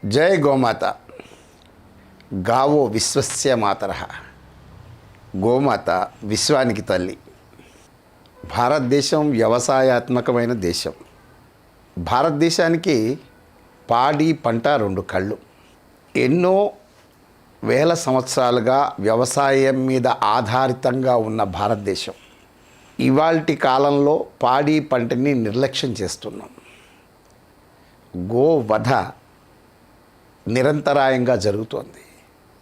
జై గోమాత. గావో విశ్వస్య మాతరః. గోమాత విశ్వానికి తల్లి. భారతదేశం వ్యవసాయాత్మకమైన దేశం. భారతదేశానికి పాడి పంట రెండు కళ్ళు. ఎన్నో వేల సంవత్సరాలుగా వ్యవసాయం మీద ఆధారితంగా ఉన్న భారతదేశం ఇవాల్టి కాలంలో పాడి పంటని నిర్లక్ష్యం చేస్తున్నాం. గోవధ నిరంతరాయంగా జరుగుతోంది.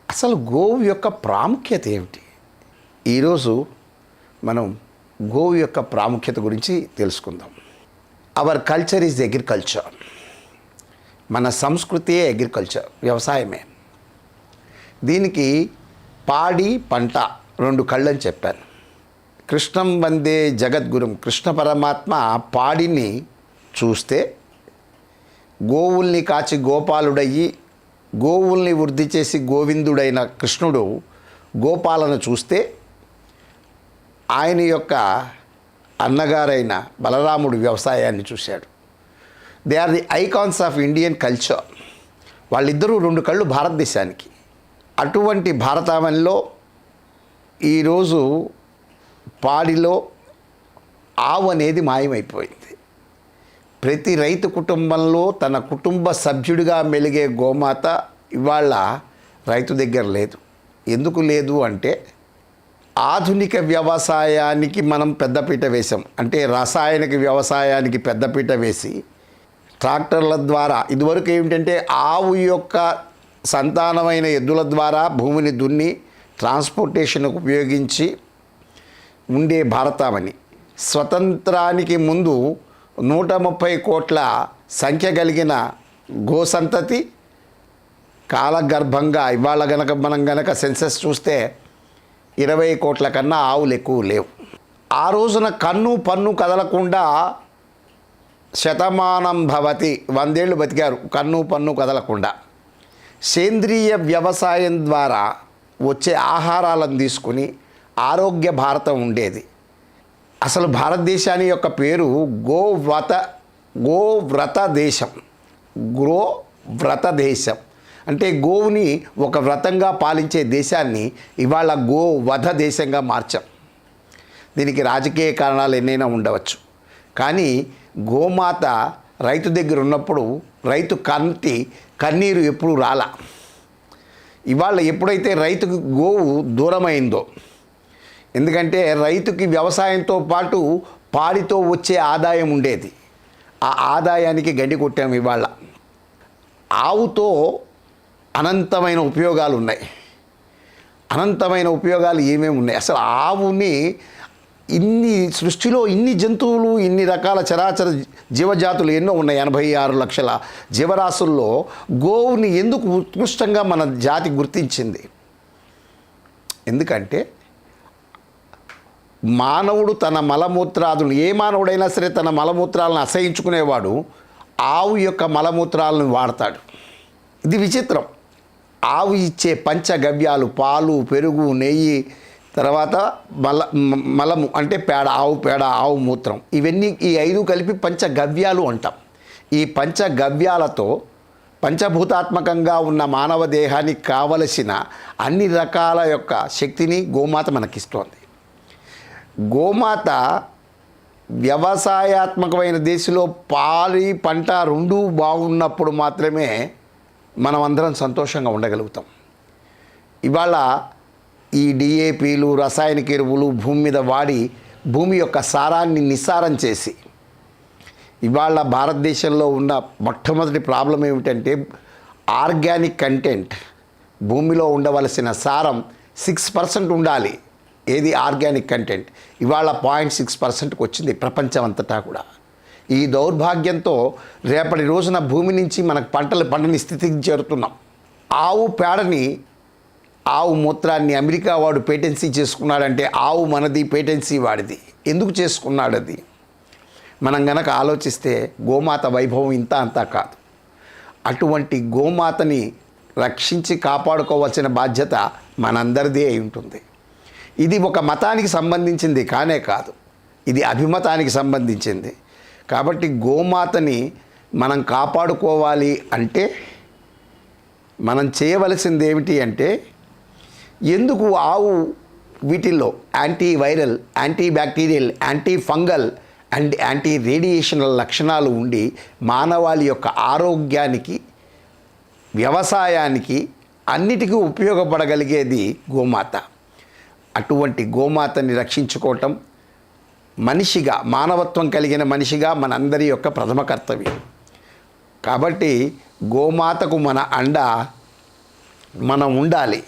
అసలు గోవు యొక్క ప్రాముఖ్యత ఏమిటి? ఈరోజు మనం గోవు యొక్క ప్రాముఖ్యత గురించి తెలుసుకుందాం. Our culture is agriculture. మన సంస్కృతియే అగ్రికల్చర్, వ్యవసాయమే. దీనికి పాడి పంట రెండు కళ్ళని చెప్పాను. కృష్ణం వందే జగద్గురుం. కృష్ణ పరమాత్మ పాడిని చూస్తే, గోవుల్ని కాచి గోపాలుడయ్యి గోవుల్ని వృద్ధి చేసి గోవిందుడైన కృష్ణుడు గోపాలను చూస్తే, ఆయన యొక్క అన్నగారైన బలరాముడు వ్యవసాయాన్ని చూశాడు. They are the icons of Indian culture. వాళ్ళిద్దరూ రెండు కళ్ళు భారతదేశానికి. అటువంటి భారతావనిలో ఈరోజు పాడిలో ఆవు అనేది మాయమైపోయింది. ప్రతి రైతు కుటుంబంలో తన కుటుంబ సభ్యుడిగా మెలిగే గోమాత ఇవాళ రైతు దగ్గర లేదు. ఎందుకు లేదు అంటే, ఆధునిక వ్యవసాయానికి మనం పెద్దపీట వేసాం. అంటే రాసాయనిక వ్యవసాయానికి పెద్దపీట వేసి ట్రాక్టర్ల ద్వారా, ఇదివరకు ఏమిటంటే ఆవు యొక్క సంతానమైన ఎద్దుల ద్వారా భూమిని దున్ని ట్రాన్స్పోర్టేషన్కు ఉపయోగించి ఉండే భారతావని. స్వతంత్రానికి ముందు 130 కోట్ల సంఖ్య కలిగిన గోసంతతి కాలగర్భంగా ఇవాళ మనం గనక సెన్సస్ చూస్తే 20 కోట్ల కన్నా ఆవులు ఎక్కువ లేవు. ఆ రోజున కన్ను పన్ను కదలకుండా శతమానం భవతి, 100 ఏళ్ళు బతికారు కన్ను పన్ను కదలకుండా. సేంద్రియ వ్యవసాయం ద్వారా వచ్చే ఆహారాలను తీసుకుని ఆరోగ్య భారతం ఉండేది. అసలు భారతదేశాన్ని యొక్క పేరు గోవ్రత దేశం. గోవ్రత దేశం అంటే గోవుని ఒక వ్రతంగా పాలించే దేశాన్ని ఇవాళ గోవధ దేశంగా మార్చాం. దీనికి రాజకీయ కారణాలు ఎన్నైనా ఉండవచ్చు, కానీ గోమాత రైతు దగ్గర ఉన్నప్పుడు రైతు కన్నీరు ఎప్పుడు రాలా. ఇవాళ ఎప్పుడైతే రైతుకు గోవు దూరమైందో, ఎందుకంటే రైతుకి వ్యవసాయంతో పాటు పాడితో వచ్చే ఆదాయం ఉండేది, ఆ ఆదాయానికి గండి కొట్టాము. ఇవాళ ఆవుతో అనంతమైన ఉపయోగాలు ఉన్నాయి. అనంతమైన ఉపయోగాలు ఏమేమి ఉన్నాయి? అసలు ఆవుని సృష్టిలో ఇన్ని జంతువులు, ఇన్ని రకాల చరాచర జీవజాతులు ఎన్నో ఉన్నాయి. 86 లక్షల జీవరాశుల్లో గోవుని ఎందుకు ఉత్కృష్టంగా మన జాతి గుర్తించింది? ఎందుకంటే మానవుడు తన మలమూత్రాదులు, ఏ మానవుడైనా సరే తన మలమూత్రాలను అసహించుకునేవాడు ఆవు యొక్క మలమూత్రాలను వాడతాడు. ఇది విచిత్రం. ఆవు ఇచ్చే పంచగవ్యాలు, పాలు, పెరుగు, నెయ్యి, తర్వాత మలము అంటే పేడ, ఆవు పేడ, ఆవు మూత్రం, ఇవన్నీ ఈ 5 కలిపి పంచగవ్యాలు అంటాం. ఈ పంచగవ్యాలతో పంచభూతాత్మకంగా ఉన్న మానవ దేహానికి కావలసిన అన్ని రకాల యొక్క శక్తిని గోమాత మనకిస్తోంది. గోమాత వ్యవసాయాత్మకమైన దేశంలో పాడి పంట రెండూ బాగున్నప్పుడు మాత్రమే మనం అందరం సంతోషంగా ఉండగలుగుతాం. ఇవాళ ఈ డిఏపీలు, రసాయనిక ఎరువులు భూమి మీద వాడి భూమి యొక్క సారాన్ని నిస్సారం చేసి, ఇవాళ భారతదేశంలో ఉన్న మొట్టమొదటి ప్రాబ్లం ఏమిటంటే, ఆర్గానిక్ కంటెంట్, భూమిలో ఉండవలసిన సారం 6% ఉండాలి. ఏది? Organic content. ఇవాళ 0.6%కి వచ్చింది ప్రపంచం అంతటా కూడా. ఈ దౌర్భాగ్యంతో రేపటి రోజున భూమి నుంచి మనకు పంటలు పండని స్థితికి చేరుతున్నాం. ఆవు పేడని, ఆవు మూత్రాన్ని అమెరికా వాడు పేటెన్సీ చేసుకున్నాడంటే ఆవు మనది, పేటెన్సీ వాడిది. ఎందుకు చేసుకున్నాడు అది? మనం గనక ఆలోచిస్తే గోమాత వైభవం ఇంత అంతా కాదు. అటువంటి గోమాతని రక్షించి కాపాడుకోవాల్సిన బాధ్యత మనందరిదే అయి ఉంటుంది. ఇది ఒక మతానికి సంబంధించింది కానే కాదు, ఇది అభిమతానికి సంబంధించింది. కాబట్టి గోమాతని మనం కాపాడుకోవాలి అంటే మనం చేయవలసింది ఏమిటి అంటే, ఎందుకు ఆవు వీటిల్లో anti viral, anti bacterial, anti fungal and anti radiational లక్షణాలు ఉండి మానవాళి యొక్క ఆరోగ్యానికి, వ్యవసాయానికి అన్నిటికీ ఉపయోగపడగలిగేది గోమాత. అటువంటి గోమాతని రక్షించుకోవటం మనిషిగా, మానవత్వం కలిగిన మనిషిగా మనందరి యొక్క ప్రథమ కర్తవ్యం. కాబట్టి గోమాతకు మన అండ మనం ఉండాలి.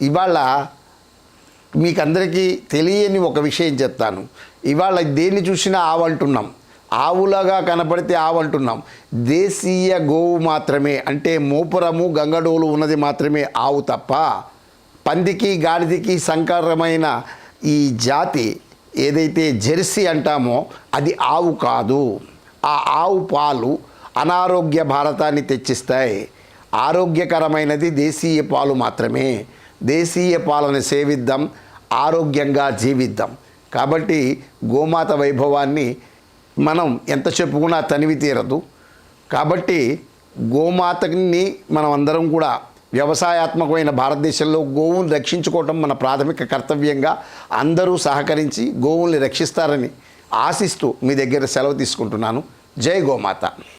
ఇవాళ మీకందరికీ తెలియని ఒక విషయం చెప్తాను. ఇవాళ దేన్ని చూసినా ఆవు అంటున్నాం, ఆవులాగా కనపడితే ఆవు అంటున్నాం. దేశీయ గోవు మాత్రమే, అంటే మోపురము గంగడోలు ఉన్నది మాత్రమే ఆవు తప్ప, పందికి గాడిదకి సంకరమైన ఈ జాతి ఏదైతే జెర్సీ అంటామో అది ఆవు కాదు. ఆ ఆవు పాలు అనారోగ్య భారతాన్ని తెచ్చిస్తాయి. ఆరోగ్యకరమైనది దేశీయ పాలు మాత్రమే. దేశీయ పాలను సేవిద్దాం, ఆరోగ్యంగా జీవిద్దాం. కాబట్టి గోమాత వైభవాన్ని మనం ఎంత చెప్పుకున్నా తనివి తీరదు. కాబట్టి గోమాతని మనం అందరం కూడా వ్యవసాయాత్మకమైన భారతదేశంలో గోవుని రక్షించుకోవటం మన ప్రాథమిక కర్తవ్యంగా అందరూ సహకరించి గోవుల్ని రక్షిస్తారని ఆశిస్తూ మీ దగ్గర సెలవు తీసుకుంటున్నాను. జై గోమాత.